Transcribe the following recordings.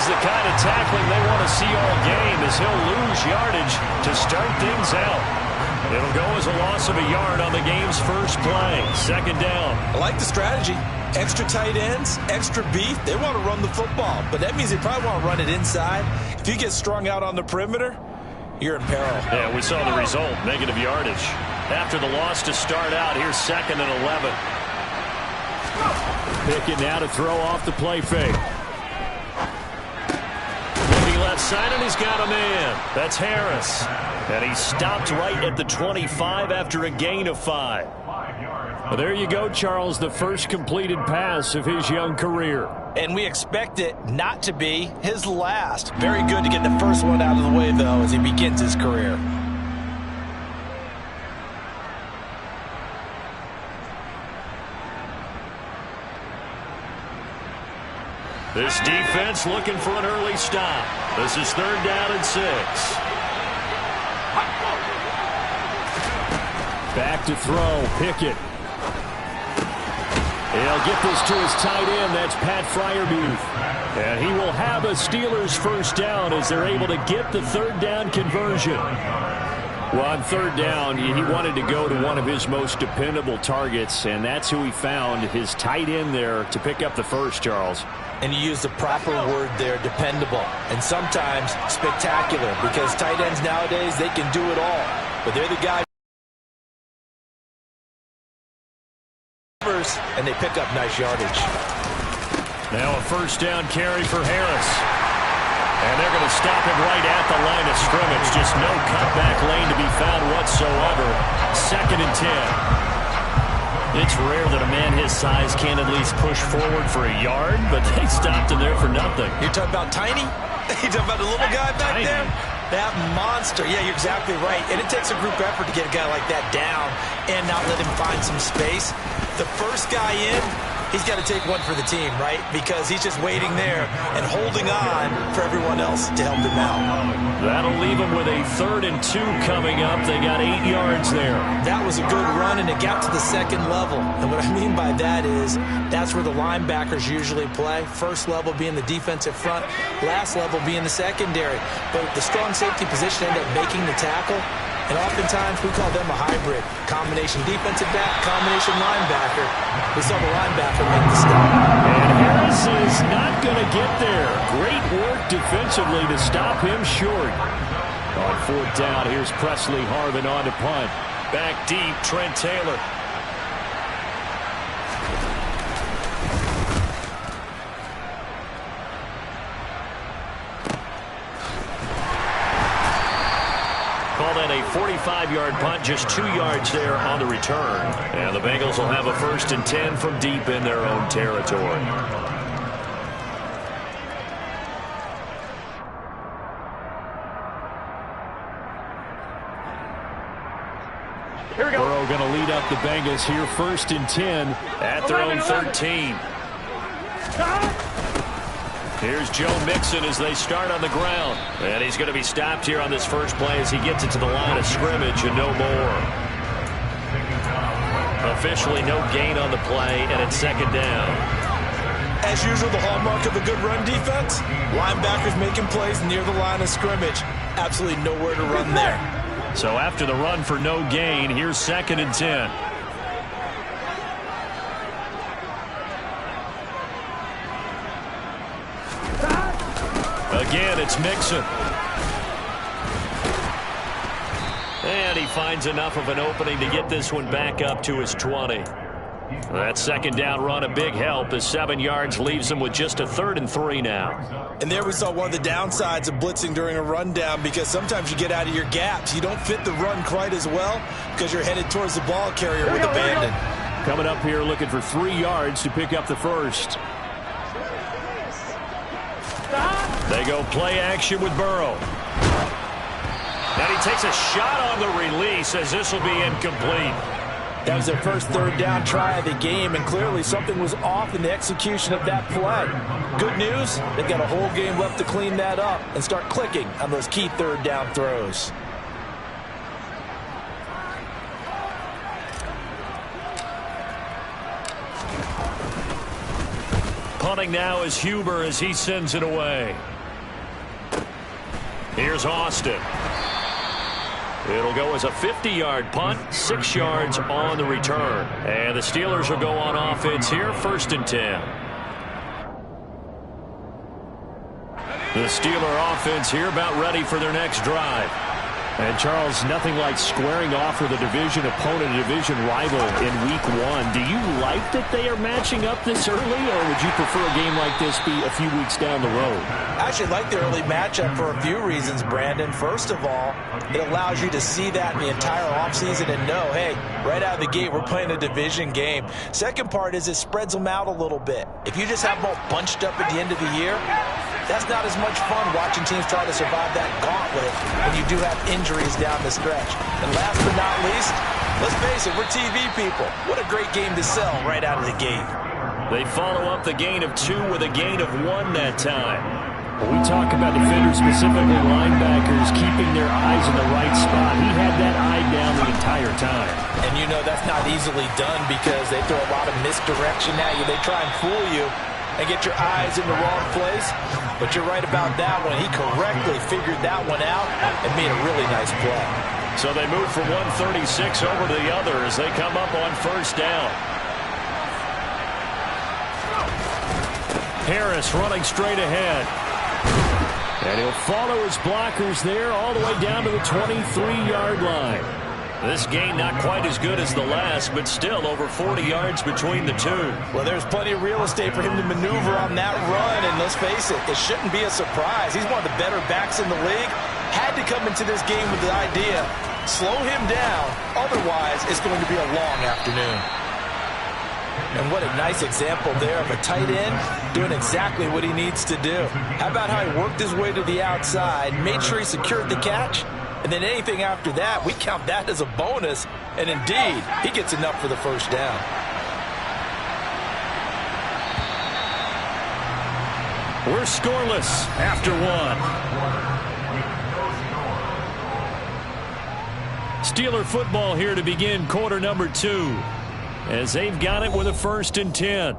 is the kind of tackling they want to see all game, as he'll lose yardage to start things out. It'll go as a loss of a yard on the game's first play. Second down. I like the strategy. Extra tight ends, extra beef. They want to run the football, but that means they probably want to run it inside. If you get strung out on the perimeter, you're in peril. Yeah, we saw the result, negative yardage. After the loss to start out, here's 2nd and 11. Pickett now to throw off the play fake. Looking left side, and he's got a man. That's Harris. And he stopped right at the 25 after a gain of 5. Well, there you go, Charles, the first completed pass of his young career. And we expect it not to be his last. Very good to get the first one out of the way, though, as he begins his career. This defense looking for an early stop. This is 3rd down and 6. Back to throw, Pickett. He'll get this to his tight end. That's Pat Freiermuth. And he will have a Steelers first down as they're able to get the 3rd down conversion. Well, on 3rd down, he wanted to go to one of his most dependable targets, and that's who he found, his tight end there, to pick up the first, Charles. And you use the proper word there, dependable, and sometimes spectacular, because tight ends nowadays, they can do it all. But they're the guy. And they pick up nice yardage. Now a first down carry for Harris. And they're going to stop him right at the line of scrimmage. Just no cutback lane to be found whatsoever. 2nd and 10. It's rare that a man his size can at least push forward for a yard, but they stopped him there for nothing. You're talking about tiny? You're talking about the little guy back there? That monster. Yeah, you're exactly right. And it takes a group effort to get a guy like that down and not let him find some space. The first guy in, he's got to take one for the team, right? Because he's just waiting there and holding on for everyone else to help him out. That'll leave him with a 3rd and 2 coming up. They got 8 yards there. That was a good run, and it got to the 2nd level. And what I mean by that is that's where the linebackers usually play. First level being the defensive front, last level being the secondary. But the strong safety position ended up making the tackle. And oftentimes we call them a hybrid. Combination defensive back, combination linebacker. We saw the linebacker make the stop. And Harris is not going to get there. Great work defensively to stop him short. On 4th down, here's Presley Harvin on to punt. Back deep, Trent Taylor. Call that a 45-yard punt, just 2 yards there on the return. And the Bengals will have a 1st and 10 from deep in their own territory. Here we go. Burrow going to lead up the Bengals here, 1st and 10 at their own 13. Here's Joe Mixon as they start on the ground. And he's going to be stopped here on this first play as he gets it to the line of scrimmage and no more. Officially no gain on the play, and it's 2nd down. As usual, the hallmark of a good run defense, linebackers making plays near the line of scrimmage. Absolutely nowhere to run there. So after the run for no gain, here's 2nd and 10. Again, it's Mixon. And he finds enough of an opening to get this one back up to his 20. That 2nd down run, a big help as 7 yards leaves him with just a 3rd and 3 now. And there we saw one of the downsides of blitzing during a rundown, because sometimes you get out of your gaps. You don't fit the run quite as well because you're headed towards the ball carrier with abandon. Coming up here looking for 3 yards to pick up the first. They go play action with Burrow. And he takes a shot on the release as this will be incomplete. That was their first 3rd down try of the game, and clearly something was off in the execution of that play. Good news, they've got a whole game left to clean that up and start clicking on those key 3rd down throws. Punting Punting now is Huber as he sends it away. Here's Austin. It'll go as a 50-yard punt, 6 yards on the return. And the Steelers will go on offense here, 1st and 10. The Steeler offense here about ready for their next drive. And, Charles, nothing like squaring off with a division opponent, a division rival in Week 1. Do you like that they are matching up this early, or would you prefer a game like this be a few weeks down the road? I actually like the early matchup for a few reasons, Brandon. First of all, it allows you to see that in the entire offseason and know, hey, right out of the gate, we're playing a division game. Second part is it spreads them out a little bit. If you just have them all bunched up at the end of the year, that's not as much fun watching teams try to survive that gauntlet when you do have injuries down the stretch. And last but not least, let's face it, we're TV people. What a great game to sell right out of the gate. They follow up the gain of 2 with a gain of 1 that time. When we talk about defenders, specifically linebackers, keeping their eyes in the right spot, he had that eye down the entire time. And you know that's not easily done because they throw a lot of misdirection at you. They try and fool you and get your eyes in the wrong place. But you're right about that one. He correctly figured that one out and made a really nice play. So they move from 136 over to the other as they come up on 1st down. Harris running straight ahead. And he'll follow his blockers there all the way down to the 23-yard line. This gain not quite as good as the last, but still over 40 yards between the two. Well, there's plenty of real estate for him to maneuver on that run, and let's face it, it shouldn't be a surprise. He's one of the better backs in the league. Had to come into this game with the idea, slow him down, otherwise it's going to be a long afternoon. And what a nice example there of a tight end doing exactly what he needs to do. How about how he worked his way to the outside, made sure he secured the catch, and then anything after that, we count that as a bonus. And indeed, he gets enough for the 1st down. We're scoreless after 1. Steeler football here to begin quarter number 2. As they've got it with a 1st and 10.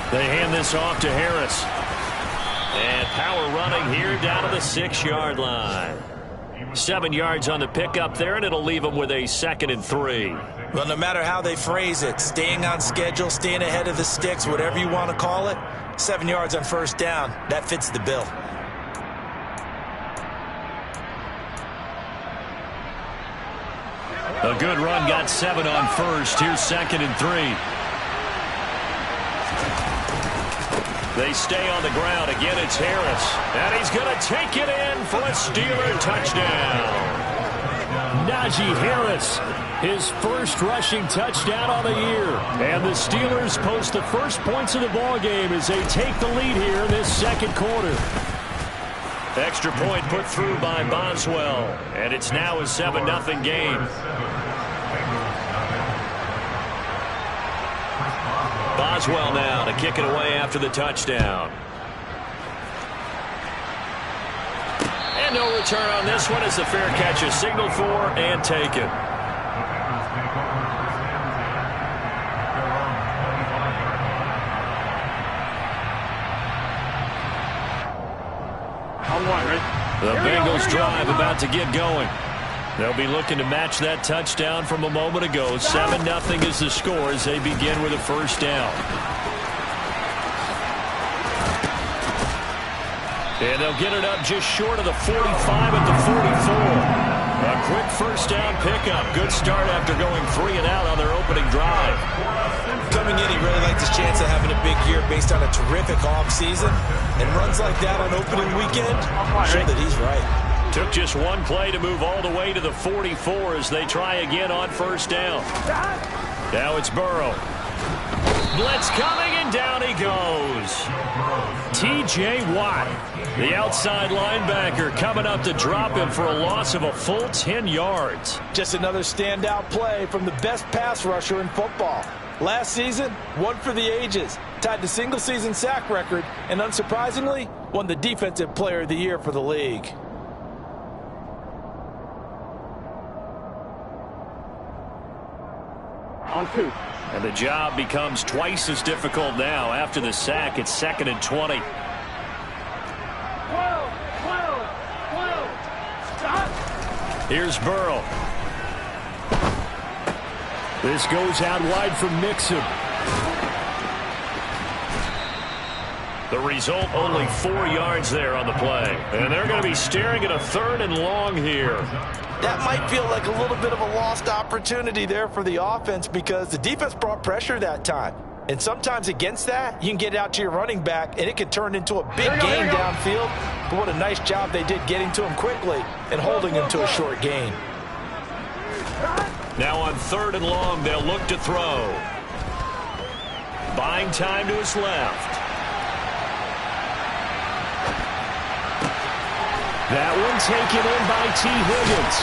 They hand this off to Harris. And power running here down to the 6-yard line. 7 yards on the pickup there, and it'll leave them with a 2nd and 3. Well, no matter how they phrase it, staying on schedule, staying ahead of the sticks, whatever you want to call it, 7 yards on 1st down, that fits the bill. A good run got 7 on 1st. Here's 2nd and 3. They stay on the ground. Again, it's Harris. And he's going to take it in for a Steeler touchdown. Najee Harris, his 1st rushing touchdown on the year. And the Steelers post the first points of the ballgame as they take the lead here in this 2nd quarter. Extra point put through by Boswell. And it's now a 7-0 game. Boswell now to kick it away after the touchdown. And no return on this one as the fair catch is signaled for and taken. The Bengals drive about to get going. They'll be looking to match that touchdown from a moment ago. 7-0 is the score as they begin with a 1st down. And they'll get it up just short of the 45 at the 44. A quick 1st down pickup. Good start after going 3 and out on their opening drive. Coming in, he really liked his chance of having a big year based on a terrific offseason. And runs like that on opening weekend show that he's right. Took just one play to move all the way to the 44 as they try again on 1st down. Now it's Burrow. Blitz coming, and down he goes. T.J. Watt, the outside linebacker, coming up to drop him for a loss of a full 10 yards. Just another standout play from the best pass rusher in football. Last season, one for the ages, tied the single-season sack record, and unsurprisingly, won the Defensive Player of the Year for the league. On 2. And the job becomes twice as difficult now. After the sack, it's 2nd and 20. 12, 12. Stop. Here's Burrow. This goes out wide for Mixon. The result, only 4 yards there on the play. And they're going to be staring at a 3rd and long here. That might feel like a little bit of a lost opportunity there for the offense because the defense brought pressure that time. And sometimes against that, you can get out to your running back, and it can turn into a big gain downfield. But what a nice job they did getting to him quickly and holding him to a short gain. Now on 3rd and long, they'll look to throw. Buying time to his left. That one taken in by T. Higgins.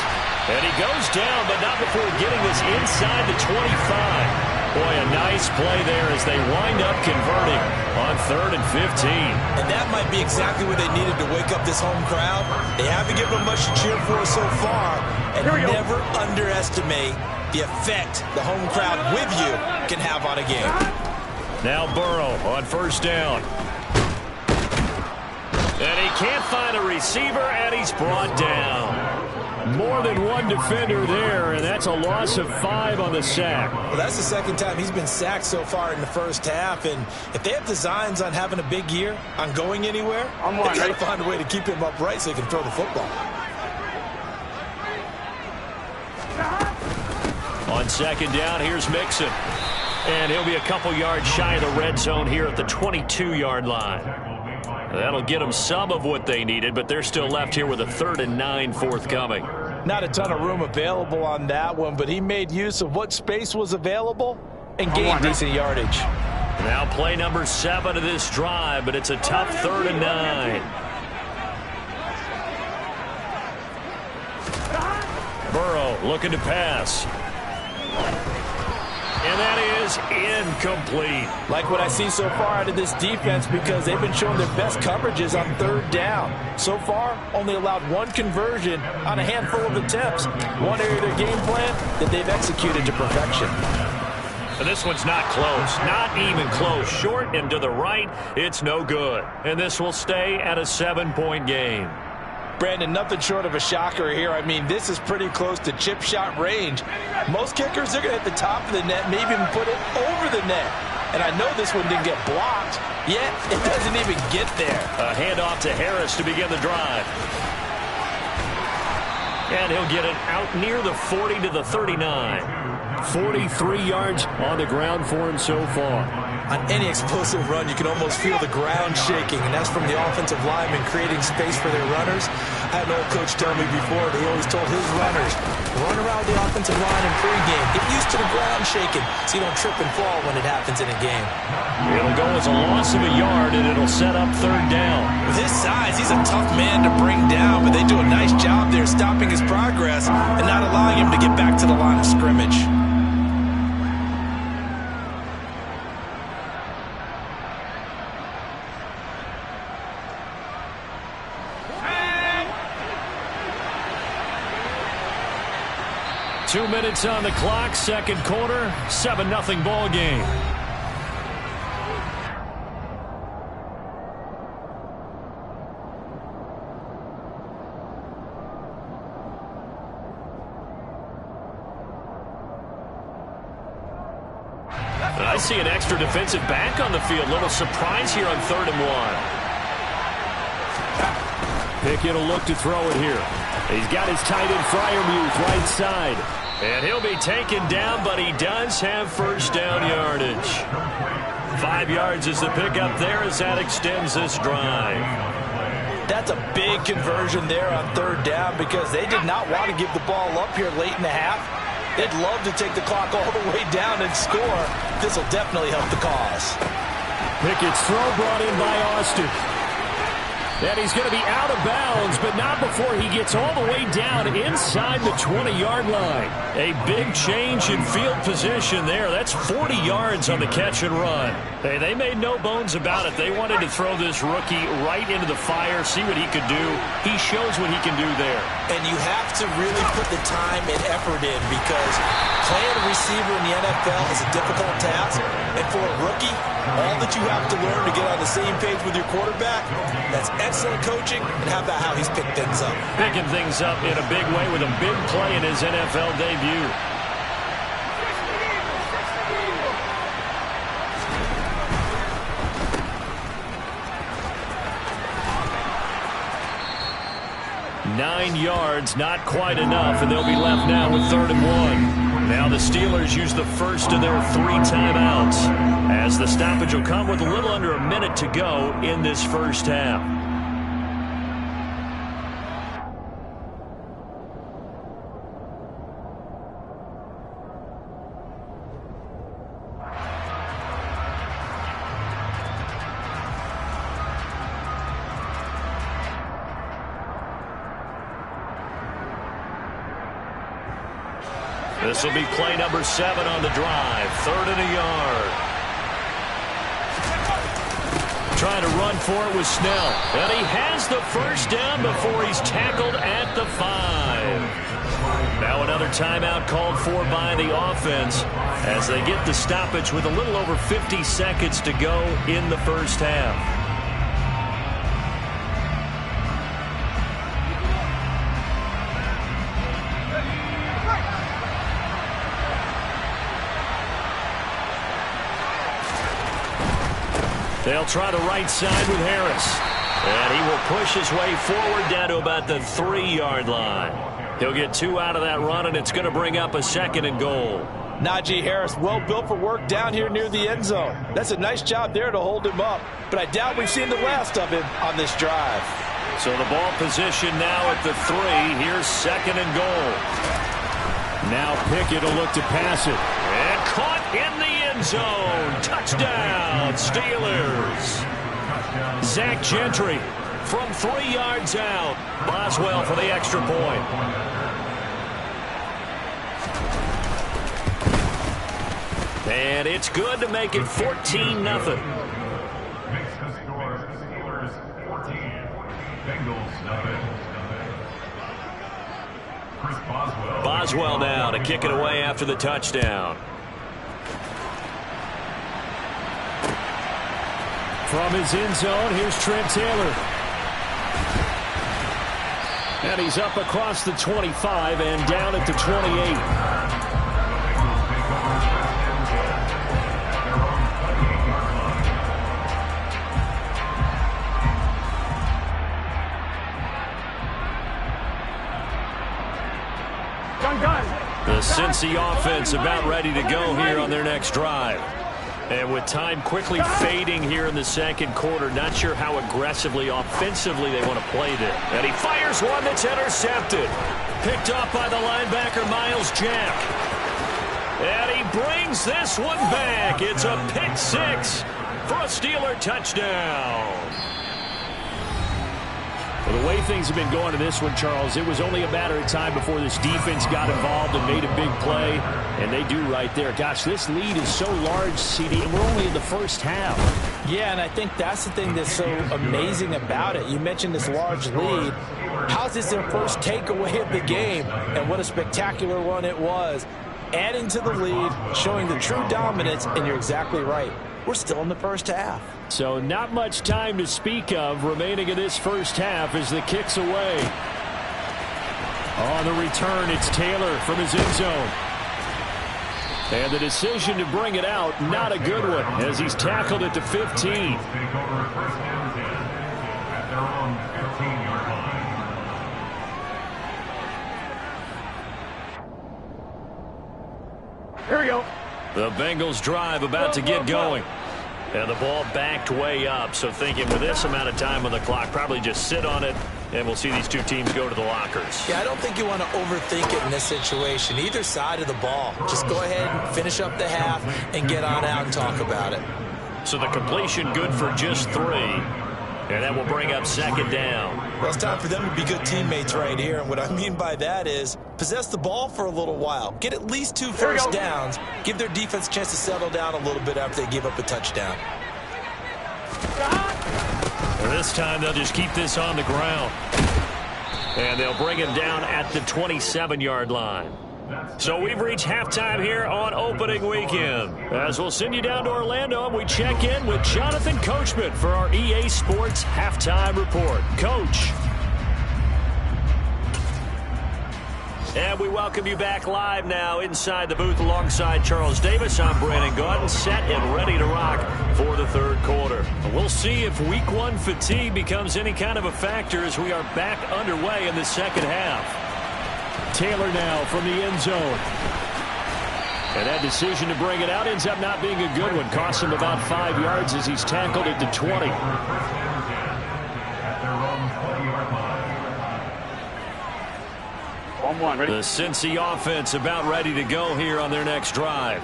And he goes down, but not before getting this inside the 25. Boy, a nice play there as they wind up converting on 3rd and 15. And that might be exactly what they needed to wake up this home crowd. They haven't given them much to cheer for so far. And never underestimate the effect the home crowd with you can have on a game. Now Burrow on 1st down. And he can't find a receiver, and he's brought down. More than one defender there, and that's a loss of 5 on the sack. Well, that's the 2nd time he's been sacked so far in the first half, and if they have designs on having a big year, on going anywhere, they got to find a way to keep him upright so he can throw the football. On 2nd down, here's Mixon. And he'll be a couple yards shy of the red zone here at the 22-yard line. That'll get them some of what they needed, but they're still left here with a 3rd and 9 forthcoming. Not a ton of room available on that one, but he made use of what space was available and gained decent yardage. Now play number 7 of this drive, but it's a tough 3rd and 9. Burrow looking to pass. And that is incomplete. Like what I see so far out of this defense because they've been showing their best coverages on 3rd down. So far, only allowed 1 conversion on a handful of attempts. One area of their game plan that they've executed to perfection. And this one's not close. Not even close. Short and to the right, it's no good. And this will stay at a 7-point game. Brandon, nothing short of a shocker here. I mean, this is pretty close to chip shot range. Most kickers, they're going to hit the top of the net, maybe even put it over the net. And I know this one didn't get blocked, yet it doesn't even get there. A handoff to Harris to begin the drive. And he'll get it out near the 40 to the 39. 43 yards on the ground for him so far. On any explosive run, you can almost feel the ground shaking, and that's from the offensive linemen creating space for their runners. I had an old coach tell me before, he always told his runners, run around the offensive line in pregame. Get used to the ground shaking so you don't trip and fall when it happens in a game. It'll go as a loss of a yard, and it'll set up 3rd down. With his size, he's a tough man to bring down, but they do a nice job there stopping his progress and not allowing him to get back to the line of scrimmage. Two minutes on the clock, 2nd quarter, 7-0 ball game. I see an extra defensive back on the field. Little surprise here on 3rd and 1. Pickett will look to throw it here. He's got his tight end Freiermuth right side. And he'll be taken down, but he does have 1st down yardage. 5 yards is the pickup there as that extends this drive. That's a big conversion there on 3rd down because they did not want to give the ball up here late in the half. They'd love to take the clock all the way down and score. This will definitely help the cause. Pickett's throw brought in by Austin. And he's going to be out of bounds, but but not before he gets all the way down inside the 20-yard line. A big change in field position there. That's 40 yards on the catch and run. Hey, they made no bones about it. They wanted to throw this rookie right into the fire, see what he could do. He shows what he can do there. And you have to really put the time and effort in, because playing a receiver in the NFL is a difficult task. And for a rookie, all that you have to learn to get on the same page with your quarterback, that's excellent coaching. And how about how he's picked things up? Picking things up in a big way with a big play in his NFL debut. Nine yards, not quite enough, and they'll be left now with 3rd and 1. Now the Steelers use the first of their 3 timeouts, as the stoppage will come with a little under a minute to go in this first half. This will be play number 7 on the drive. 3rd and a yard. Trying to run for it with Snell. And he has the first down before he's tackled at the 5. Now another timeout called for by the offense as they get the stoppage with a little over 50 seconds to go in the first half. They'll try the right side with Harris. And he will push his way forward down to about the 3-yard line. He'll get 2 out of that run, and it's going to bring up a 2nd and goal. Najee Harris, well built for work down here near the end zone. That's a nice job there to hold him up. But I doubt we've seen the last of him on this drive. So the ball position now at the 3. Here's 2nd and goal. Now Pickett will look to pass it. And caught in the end zone. Touchdown, Steelers. Zach Gentry from 3 yards out. Boswell for the extra point. And it's good to make it 14-0. Makes the score Steelers 14, Bengals nothing. Chris Boswell. Boswell now to kick it away after the touchdown. From his end zone, here's Trent Taylor. And he's up across the 25 and down at the 28. The Cincy offense about ready to go here on their next drive. And with time quickly fading here in the second quarter, not sure how aggressively, offensively they want to play this. And he fires one that's intercepted. Picked off by the linebacker, Myles Jack. And he brings this one back. It's a pick 6 for a Steeler touchdown. Well, the way things have been going to this one, Charles, it was only a matter of time before this defense got involved and made a big play, and they do right there. Gosh, this lead is so large, CD, and we're only in the first half. Yeah, and I think that's the thing that's so amazing about it. You mentioned this large lead. How's this their first takeaway of the game? And what a spectacular one it was. Adding to the lead, showing the true dominance, and you're exactly right. We're still in the first half. So not much time to speak of remaining in this first half as the kick's away. On the return, it's Taylor from his end zone. And the decision to bring it out, not a good one, as he's tackled at the 15. Here we go. The Bengals drive about to get going. And the ball backed way up, so thinking with this amount of time on the clock, probably just sit on it, and we'll see these two teams go to the lockers. Yeah, I don't think you want to overthink it in this situation. Either side of the ball. Just go ahead and finish up the half and get on out and talk about it. So the completion good for just 3. And that will bring up second down. Well, it's time for them to be good teammates right here. And what I mean by that is possess the ball for a little while. Get at least 2 first downs. Give their defense a chance to settle down a little bit after they give up a touchdown. This time they'll just keep this on the ground. And they'll bring him down at the 27-yard line. So we've reached halftime here on opening weekend. As we'll send you down to Orlando, we check in with Jonathan Coachman for our EA Sports Halftime Report. Coach. And we welcome you back live now inside the booth alongside Charles Davis. I'm Brandon Gaudin, set and ready to rock for the third quarter. We'll see if week 1 fatigue becomes any kind of a factor as we are back underway in the second half. Taylor now from the end zone. And that decision to bring it out ends up not being a good one. Costs him about 5 yards as he's tackled at the 20. The Cincy offense about ready to go here on their next drive.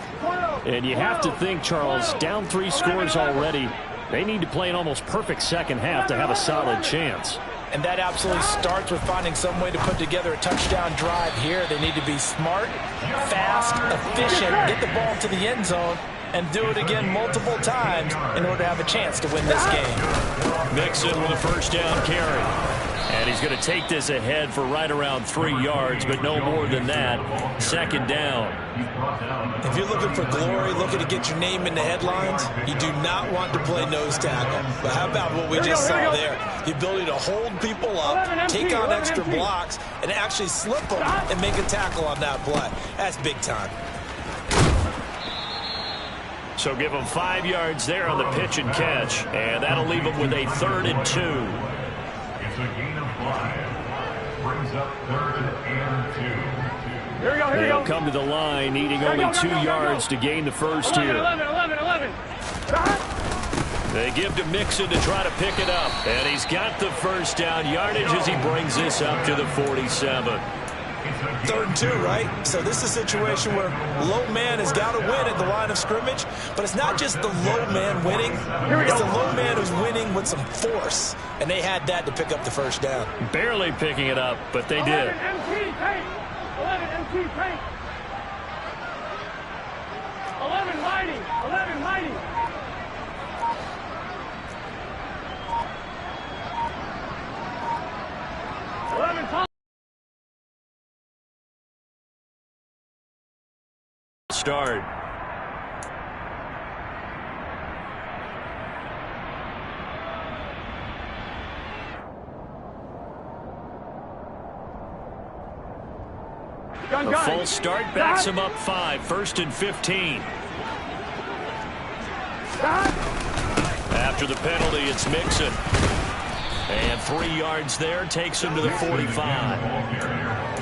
And you have to think, Charles, down 3 scores already. They need to play an almost perfect second half to have a solid chance. And that absolutely starts with finding some way to put together a touchdown drive here. They need to be smart, fast, efficient, get the ball to the end zone, and do it again multiple times in order to have a chance to win this game. Mixon with a first down carry. And he's going to take this ahead for right around 3 yards, but no more than that. Second down. If you're looking for glory, looking to get your name in the headlines, you do not want to play nose tackle. But how about what we just saw there? The ability to hold people up, take on extra blocks, and actually slip them and make a tackle on that play. That's big time. So give them 5 yards there on the pitch and catch. And that'll leave them with a 3rd and 2. It's a gain of 5. Brings up 3rd and 2. Here we go, They'll come to the line, needing only 2 yards to gain the first here. 11. They give to Mixon to try to pick it up. And he's got the first down yardage as he brings this up to the 47. 3rd and 2, right? So this is a situation where low man has got to win at the line of scrimmage, but it's not just the low man winning. It's the low man who's winning with some force, and they had that to pick up the first down. Barely picking it up, but they did. 11 MT paint. 11 mighty. Start. A full start backs him up 5. 1st and 15. After the penalty, it's Mixon. And 3 yards there takes him to the 45.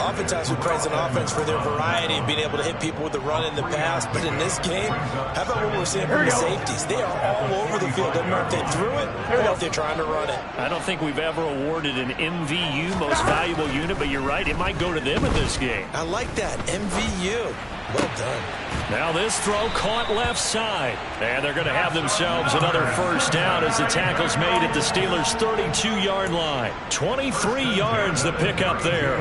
Oftentimes we praise an offense for their variety of being able to hit people with the run in the pass. But in this game, how about what we're seeing from the safeties? They are all over the field. Doesn't matter if they threw it or if they're trying to run it. I don't think we've ever awarded an MVU, most valuable unit, but you're right, it might go to them in this game. I like that. MVU. Well done. Now this throw caught left side. And they're going to have themselves another first down as the tackle's made at the Steelers' 32-yard line. 23 yards the pickup there.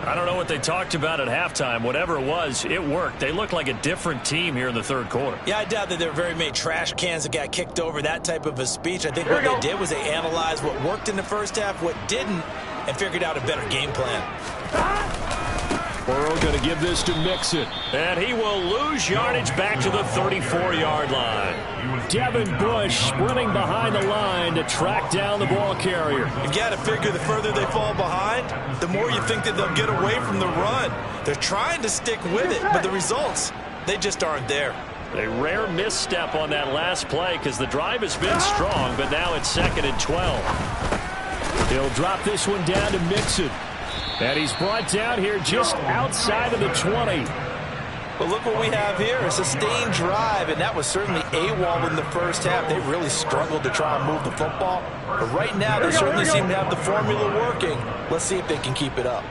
I don't know what they talked about at halftime. Whatever it was, it worked. They look like a different team here in the third quarter. Yeah, I doubt that there were very many trash cans that got kicked over, that type of a speech. I think what they did was they analyzed what worked in the first half, what didn't, and figured out a better game plan. Burrow going to give this to Mixon. And he will lose yardage back to the 34-yard line. Devin Bush sprinting behind the line to track down the ball carrier. You got to figure the further they fall behind, the more you think that they'll get away from the run. They're trying to stick with it, but the results, they just aren't there. A rare misstep on that last play because the drive has been strong, but now it's 2nd and 12. He'll drop this one down to Mixon. And he's brought down here just outside of the 20. But look what we have here, a sustained drive, and that was certainly AWOL in the first half. They really struggled to try and move the football. But right now, they certainly seem to have the formula working. Let's see if they can keep it up.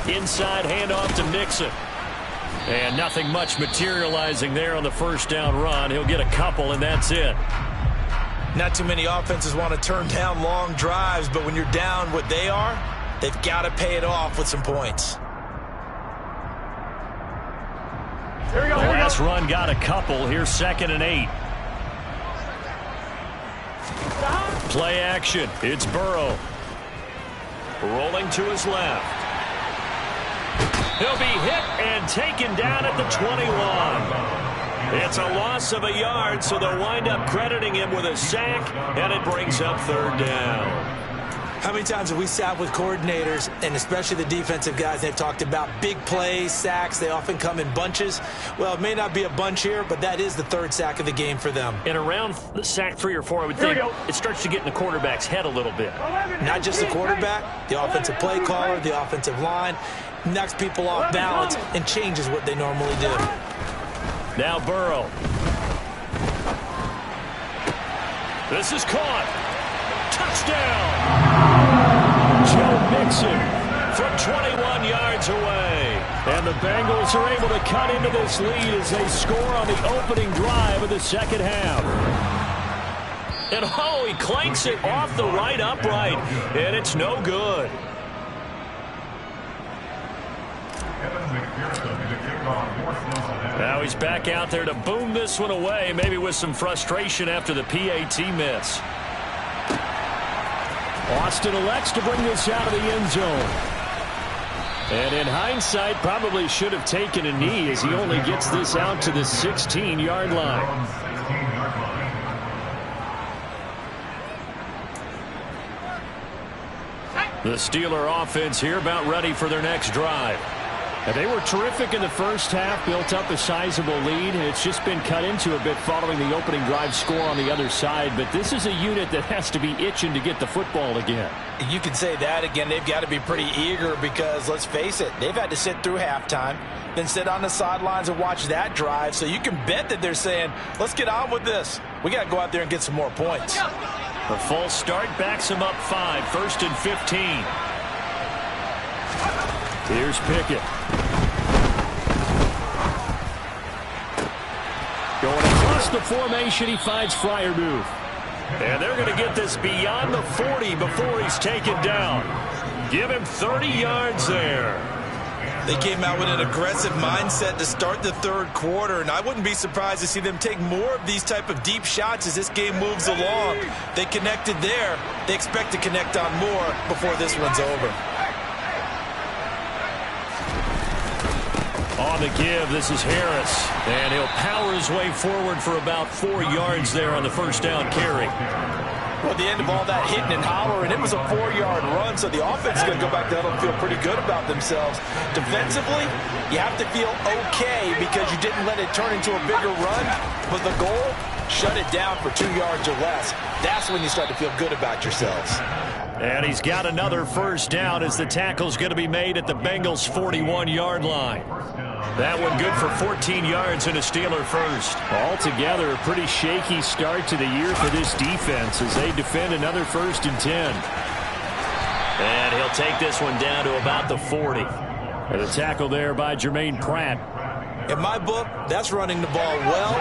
Inside handoff to Mixon. And nothing much materializing there on the first down run. He'll get a couple, and that's it. Not too many offenses want to turn down long drives, but when you're down what they are, they've got to pay it off with some points. Here we go. The last run got a couple. Here's 2nd and 8. Play action. It's Burrow. Rolling to his left. He'll be hit and taken down at the 21. It's a loss of a yard, so they'll wind up crediting him with a sack, and it brings up 3rd down. How many times have we sat with coordinators, and especially the defensive guys, they've talked about big plays, sacks. They often come in bunches. Well, it may not be a bunch here, but that is the 3rd sack of the game for them. And around the sack 3 or 4, I would think it starts to get in the quarterback's head a little bit. Not just the quarterback, the offensive play caller, the offensive line, knocks people off balance and changes what they normally do. Now Burrow. This is caught. Touchdown! Joe Mixon from 21 yards away. And the Bengals are able to cut into this lead as they score on the opening drive of the 2nd half. And he clanks it off the right upright, and it's no good. Now he's back out there to boom this one away, maybe with some frustration after the PAT miss. Austin elects to bring this out of the end zone. And in hindsight, probably should have taken a knee as he only gets this out to the 16-yard line. The Steeler offense here about ready for their next drive. And they were terrific in the first half, built up a sizable lead. It's just been cut into a bit following the opening drive score on the other side. But this is a unit that has to be itching to get the football again. You could say that again. They've got to be pretty eager because, let's face it, they've had to sit through halftime, then sit on the sidelines and watch that drive. So you can bet that they're saying, let's get on with this. We got to go out there and get some more points. The false start backs him up 5, 1st and 15. Here's Pickett. Going across the formation, he finds Freiermuth. And they're going to get this beyond the 40 before he's taken down. Give him 30 yards there. They came out with an aggressive mindset to start the 3rd quarter, and I wouldn't be surprised to see them take more of these type of deep shots as this game moves along. They connected there. They expect to connect on more before this one's over. On the give, this is Harris. And he'll power his way forward for about 4 yards there on the 1st down carry. Well, at the end of all that hitting and hollering, it was a 4-yard run, so the offense is going to go back down and feel pretty good about themselves. Defensively, you have to feel okay because you didn't let it turn into a bigger run, but the goal, shut it down for 2 yards or less. That's when you start to feel good about yourselves. And he's got another 1st down as the tackle's going to be made at the Bengals' 41-yard line. That one good for 14 yards and a Steeler first. Altogether, a pretty shaky start to the year for this defense as they defend another 1st and 10. And he'll take this one down to about the 40. And a tackle there by Jermaine Pratt. In my book, that's running the ball well,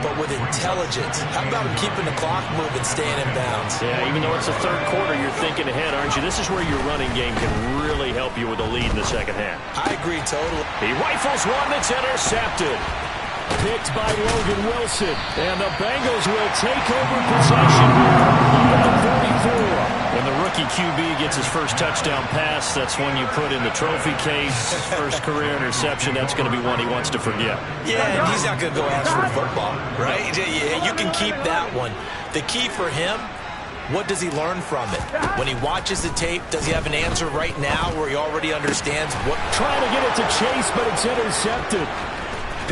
but with intelligence. How about him keeping the clock moving, staying in bounds? Yeah, even though it's the 3rd quarter, you're thinking ahead, aren't you? This is where your running game can really help you with a lead in the 2nd half. I agree totally. He rifles one that's intercepted. Picked by Logan Wilson. And the Bengals will take over possession at the 44. When the rookie QB gets his first touchdown pass, that's one you put in the trophy case. First career interception, that's going to be one he wants to forget. Yeah, and he's not going to go ask for football, right? You can keep that one. The key for him, what does he learn from it? When he watches the tape, does he have an answer right now where he already understands what? Trying to get it to Chase, but it's intercepted.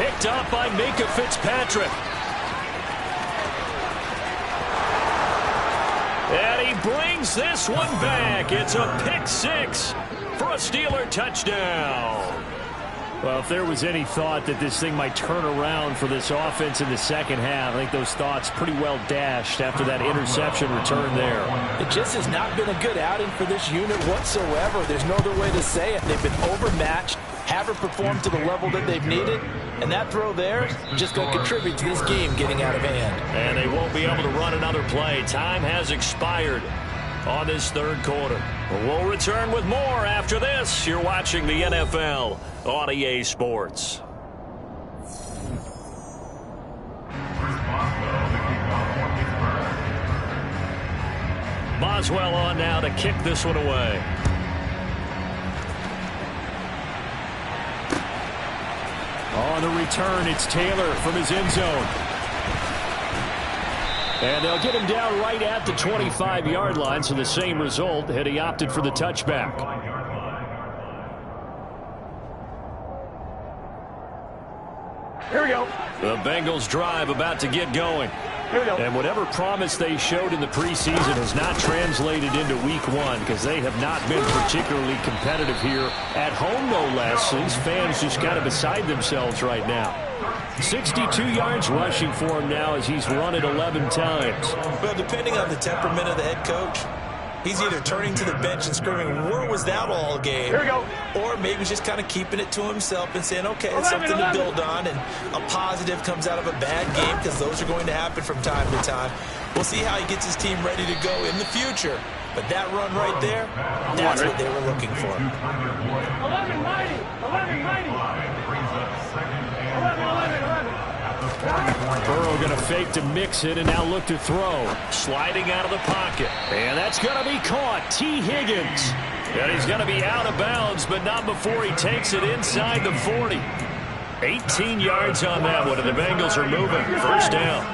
Picked up by Minkah Fitzpatrick. And he brings this one back. It's a pick 6 for a Steeler touchdown. Well, if there was any thought that this thing might turn around for this offense in the 2nd half, I think those thoughts pretty well dashed after that interception return there. It just has not been a good outing for this unit whatsoever. There's no other way to say it. They've been overmatched. haven't performed to the level that they've needed, and that throw there is just going to contribute to this game getting out of hand. And they won't be able to run another play. Time has expired on this third quarter. We'll return with more after this. You're watching the NFL on EA Sports. Boswell on now to kick this one away. On the return, it's Taylor from his end zone. And they'll get him down right at the 25-yard line, so the same result had he opted for the touchback. Here we go. The Bengals drive about to get going. Here we go. And whatever promise they showed in the preseason has not translated into week one because they have not been particularly competitive here at home, no less. These fans just kind of beside themselves right now. 62 yards rushing for him now as he's run it 11 times. Well, depending on the temperament of the head coach, he's either turning to the bench and screaming, where was that all game? Here we go. Or maybe just kind of keeping it to himself and saying, okay, it's something to build on, and a positive comes out of a bad game because those are going to happen from time to time. We'll see how he gets his team ready to go in the future. But that run right there, that's what they were looking for. 11 mighty. 11 mighty. 11. Burrow going to fake to mix it and now look to throw. Sliding out of the pocket. And that's going to be caught. T. Higgins. And he's going to be out of bounds, but not before he takes it inside the 40. 18 yards on that one, and the Bengals are moving. First down.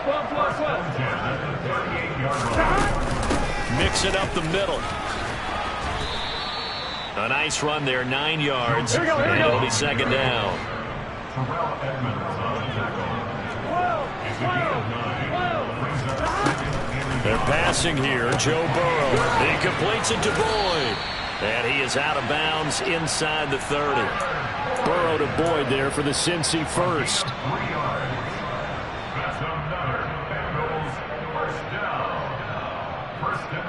12. Mix it up the middle. A nice run there, 9 yards. Here we go. And it'll be second down. They're passing here. Joe Burrow. He completes it to Boyd. And he is out of bounds inside the 30. Burrow to Boyd there for the Cincy first.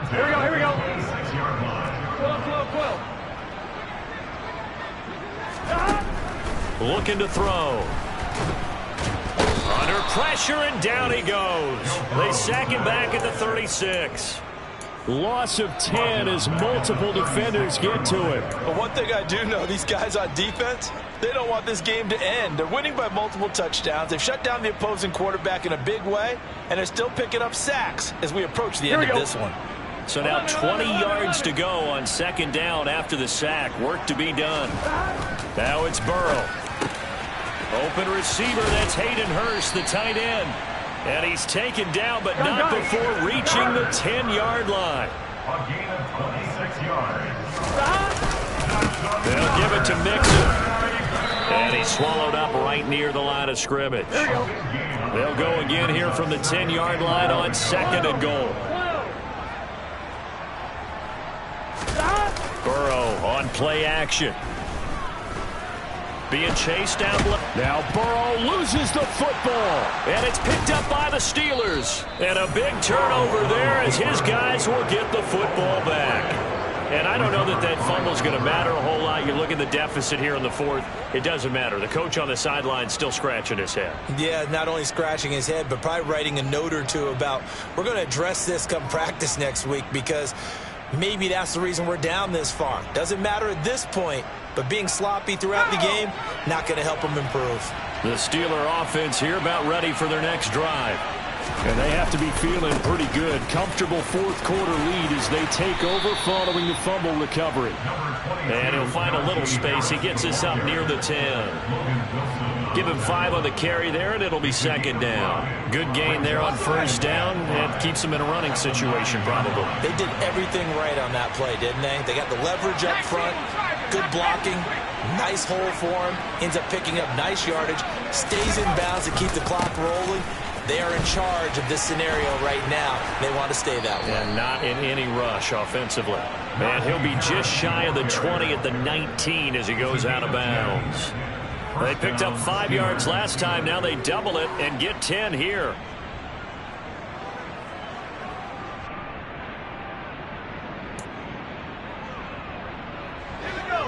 Here we go. 12. Looking to throw. Under pressure, and down he goes. They sack him back at the 36. Loss of 10 as multiple defenders get to him. But one thing I do know, these guys on defense, they don't want this game to end. They're winning by multiple touchdowns. They've shut down the opposing quarterback in a big way, and they're still picking up sacks as we approach the end of this one. So now 20 yards to go on second down after the sack. Work to be done. Now it's Burrow. Open receiver, that's Hayden Hurst, the tight end. And he's taken down, but not before reaching the 10-yard line. A gain of 26 yards. They'll give it to Mixon. And he's swallowed up right near the line of scrimmage. They'll go again here from the 10-yard line on second and goal. Burrow on play action. Being chased down. Now Burrow loses the football. And it's picked up by the Steelers. And a big turnover there as his guys will get the football back. And I don't know that that fumble is going to matter a whole lot. You look at the deficit here in the fourth. It doesn't matter. The coach on the sideline still scratching his head. Yeah, not only scratching his head, but probably writing a note or two about we're going to address this come practice next week because maybe that's the reason we're down this far. Doesn't matter at this point, but being sloppy throughout the game, not going to help them improve. The Steeler offense here about ready for their next drive. And they have to be feeling pretty good. Comfortable fourth quarter lead as they take over following the fumble recovery. And he'll find a little space. He gets us up near the 10. Give him 5 on the carry there, and it'll be second down. Good gain there on first down, and keeps them in a running situation probably. They did everything right on that play, didn't they? They got the leverage up front, good blocking, nice hole for him, ends up picking up nice yardage, stays in bounds to keep the clock rolling. They are in charge of this scenario right now. They want to stay that way. And not in any rush offensively. And he'll be just shy of the 20 at the 19 as he goes out of bounds. They picked up 5 yards last time. Now they double it and get 10 here. Here we go.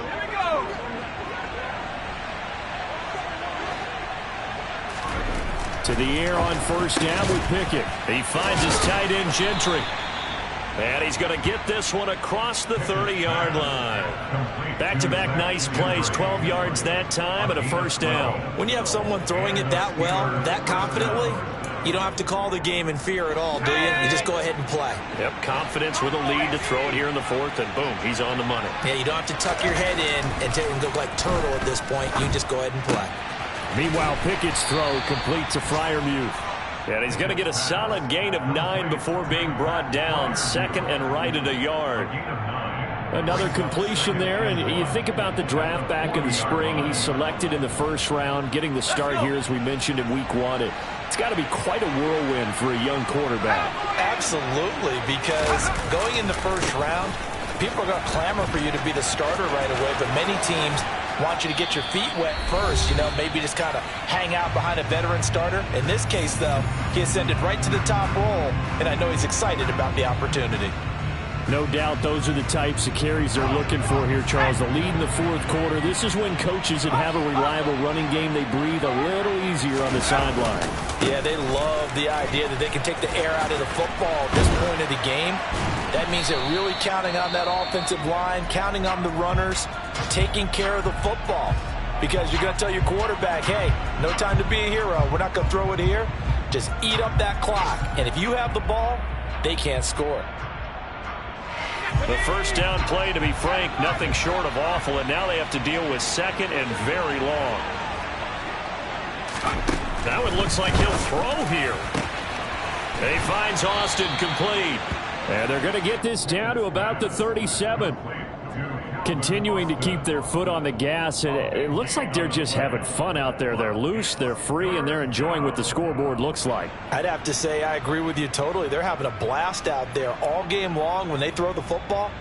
To the air on first down with Pickett. He finds his tight end, Gentry. And he's going to get this one across the 30-yard line. Back-to-back nice plays, 12 yards that time and a first down. When you have someone throwing it that well, that confidently, you don't have to call the game in fear at all, do you? You just go ahead and play. Yep, confidence with a lead to throw it here in the fourth, and boom, he's on the money. Yeah, you don't have to tuck your head in and go like turtle at this point. You just go ahead and play. Meanwhile, Pickett's throw complete to Freiermuth. And he's going to get a solid gain of 9 before being brought down. Second and right at a yard. Another completion there, and you think about the draft back in the spring. He's selected in the first round, getting the start here, as we mentioned, in week 1. It's got to be quite a whirlwind for a young quarterback. Absolutely, because going in the first round, people are going to clamor for you to be the starter right away, but many teams want you to get your feet wet first, maybe just kind of hang out behind a veteran starter. In this case, though, he ascended right to the top role, and I know he's excited about the opportunity. No doubt those are the types of carries they're looking for here, Charles. The lead in the fourth quarter. This is when coaches that have a reliable running game, they breathe a little easier on the sideline. Yeah, they love the idea that they can take the air out of the football at this point of the game. That means they're really counting on that offensive line, counting on the runners, taking care of the football. Because you're going to tell your quarterback, hey, no time to be a hero. We're not going to throw it here. Just eat up that clock. And if you have the ball, they can't score. The first down play, to be frank, nothing short of awful, and now they have to deal with second and very long. That one looks like he'll throw here. He finds Austin complete. And they're going to get this down to about the 37. Continuing to keep their foot on the gas, and it looks like they're just having fun out there. They're loose, they're free, and they're enjoying what the scoreboard looks like. I'd have to say I agree with you totally. They're having a blast out there all game long. When they throw the football,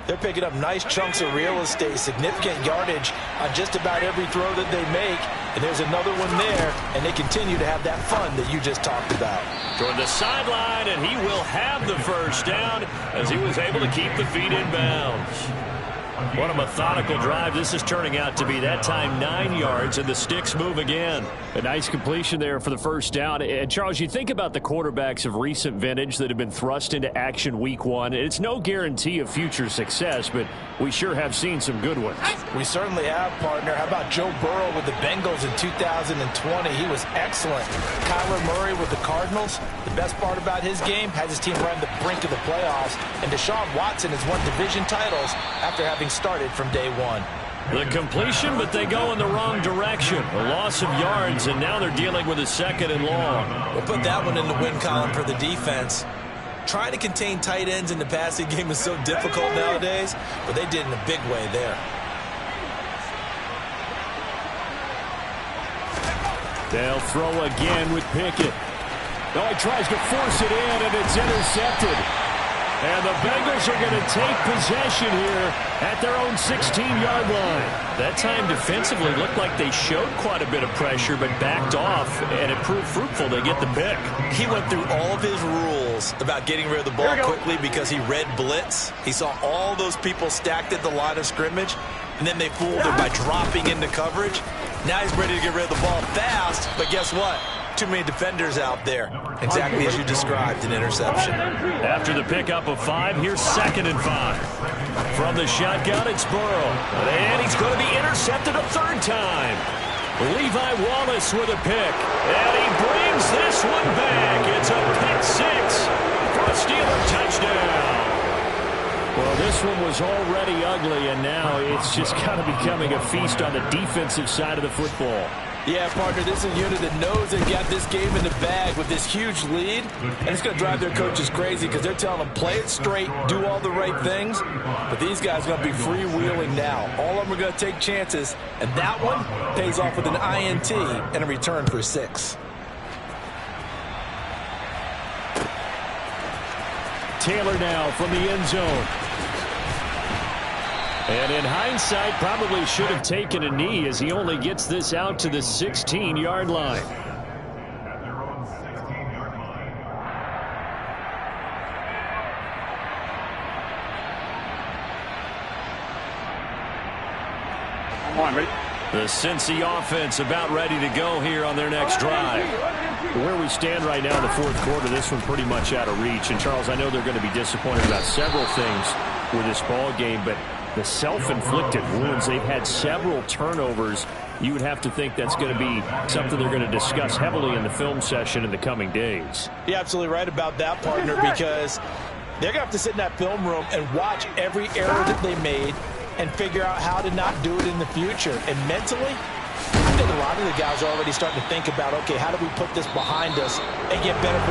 they're picking up nice chunks of real estate, significant yardage on just about every throw that they make. And there's another one there, and they continue to have that fun that you just talked about. Toward the sideline, and he will have the first down as he was able to keep the feet in bounds. What a methodical drive this is turning out to be. That time 9 yards, and the sticks move again. A nice completion there for the first down. And Charles, you think about the quarterbacks of recent vintage that have been thrust into action week 1. It's no guarantee of future success, but we sure have seen some good ones. We certainly have, partner. How about Joe Burrow with the Bengals in 2020? He was excellent. Kyler Murray with the Cardinals. The best part about his game, has his team right on the brink of the playoffs. And Deshaun Watson has won division titles after having started from day 1. The completion, but they go in the wrong direction. A loss of yards, and now they're dealing with a second and long. We'll put that one in the win column for the defense. Trying to contain tight ends in the passing game is so difficult nowadays, but they did in a big way there. They'll throw again with Pickett. No, he tries to force it in, and it's intercepted. And the Bengals are going to take possession here at their own 16-yard line. That time defensively looked like they showed quite a bit of pressure but backed off, and it proved fruitful. They get the pick. He went through all of his rules about getting rid of the ball quickly because he read blitz. He saw all those people stacked at the line of scrimmage, and then they fooled him by dropping into coverage. Now he's ready to get rid of the ball fast, but guess what? Too many defenders out there. Exactly as you described, an interception. After the pickup of 5, here's 2nd and 5. From the shotgun, it's Burrow. And he's going to be intercepted a third time. Levi Wallace with a pick. And he brings this one back. It's a pick 6 for a Steeler touchdown. Well, this one was already ugly, and now it's just kind of becoming a feast on the defensive side of the football. Yeah, partner, this is a unit that knows they've got this game in the bag with this huge lead, and it's going to drive their coaches crazy because they're telling them, play it straight, do all the right things, but these guys are going to be freewheeling now. All of them are going to take chances, and that one pays off with an INT and a return for 6. Taylor now from the end zone. And in hindsight, probably should have taken a knee as he only gets this out to the 16-yard line. At their own 16-yard line. Come on, ready? The Cincy offense about ready to go here on their next drive. Where we stand right now in the fourth quarter, this one pretty much out of reach. And, Charles, I know they're going to be disappointed about several things with this ball game, but the self-inflicted wounds, they've had several turnovers. You would have to think that's going to be something they're going to discuss heavily in the film session in the coming days. You're absolutely right about that, partner, because they're going to have to sit in that film room and watch every error that they made and figure out how to not do it in the future. And mentally, I think a lot of the guys are already starting to think about, okay, how do we put this behind us and get better for the